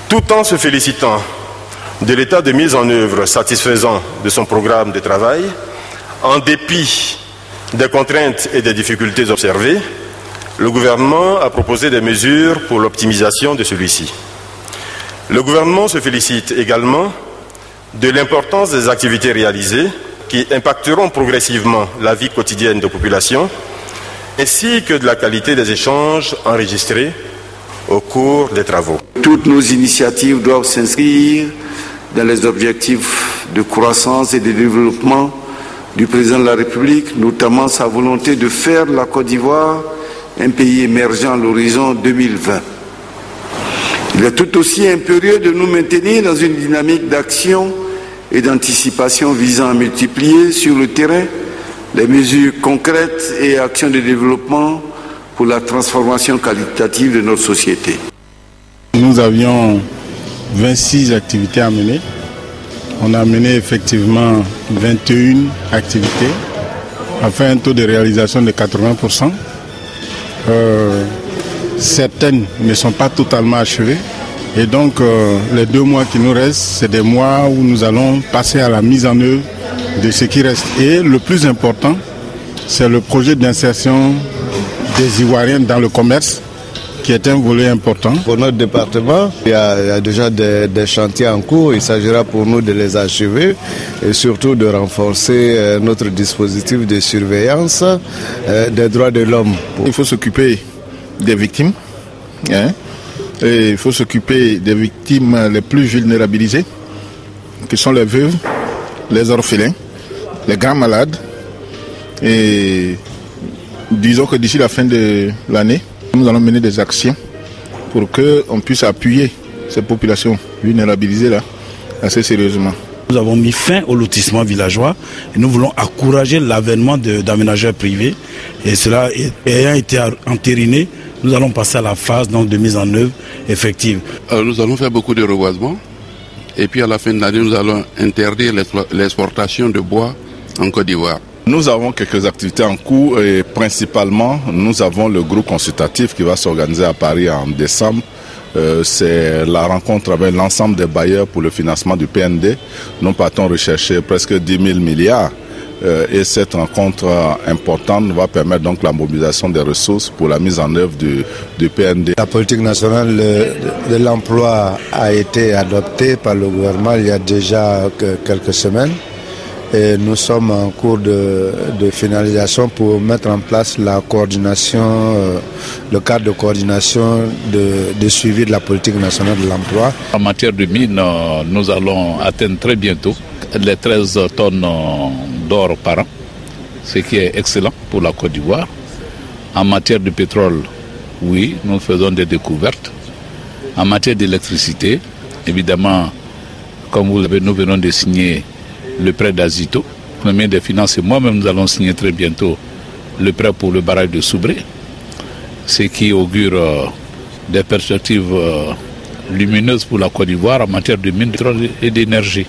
Tout en se félicitant de l'état de mise en œuvre satisfaisant de son programme de travail, en dépit des contraintes et des difficultés observées, le gouvernement a proposé des mesures pour l'optimisation de celui-ci. Le gouvernement se félicite également de l'importance des activités réalisées qui impacteront progressivement la vie quotidienne des populations, ainsi que de la qualité des échanges enregistrés au cours des travaux. Toutes nos initiatives doivent s'inscrire dans les objectifs de croissance et de développement du président de la République, notamment sa volonté de faire de la Côte d'Ivoire un pays émergent à l'horizon 2020. Il est tout aussi impérieux de nous maintenir dans une dynamique d'action et d'anticipation visant à multiplier sur le terrain les mesures concrètes et actions de développement pour la transformation qualitative de notre société. Nous avions 26 activités à mener. On a mené effectivement 21 activités, a fait un taux de réalisation de 80%. Certaines ne sont pas totalement achevées. Et donc les 2 mois qui nous restent, c'est des mois où nous allons passer à la mise en œuvre de ce qui reste. Et le plus important, c'est le projet d'insertion des Ivoiriens dans le commerce, qui est un volet important. Pour notre département, il y a déjà des chantiers en cours. Il s'agira pour nous de les achever et surtout de renforcer notre dispositif de surveillance des droits de l'homme. Il faut s'occuper des victimes. Et il faut s'occuper des victimes les plus vulnérabilisées, qui sont les veuves, les orphelins, les grands malades. Et disons que d'ici la fin de l'année, nous allons mener des actions pour qu'on puisse appuyer ces populations vulnérabilisées-là assez sérieusement. Nous avons mis fin au lotissement villageois et nous voulons encourager l'avènement d'aménageurs privés. Et cela ayant été entériné, nous allons passer à la phase donc, de mise en œuvre effective. Nous allons faire beaucoup de reboisement et puis à la fin de l'année, nous allons interdire l'exportation de bois en Côte d'Ivoire. Nous avons quelques activités en cours et principalement, nous avons le groupe consultatif qui va s'organiser à Paris en décembre. C'est la rencontre avec l'ensemble des bailleurs pour le financement du PND. Nous partons rechercher presque 10 000 milliards et cette rencontre importante va permettre donc la mobilisation des ressources pour la mise en œuvre du PND. La politique nationale de l'emploi a été adoptée par le gouvernement il y a déjà quelques semaines. Et nous sommes en cours de finalisation pour mettre en place la coordination, le cadre de coordination de suivi de la politique nationale de l'emploi. En matière de mines, nous allons atteindre très bientôt les 13 tonnes d'or par an, ce qui est excellent pour la Côte d'Ivoire. En matière de pétrole, oui, nous faisons des découvertes. En matière d'électricité, évidemment, comme vous le savez, nous venons de signer le prêt d'Azito, le ministre des Finances et moi-même nous allons signer très bientôt le prêt pour le barrage de Soubré, ce qui augure des perspectives lumineuses pour la Côte d'Ivoire en matière de mines et d'énergie.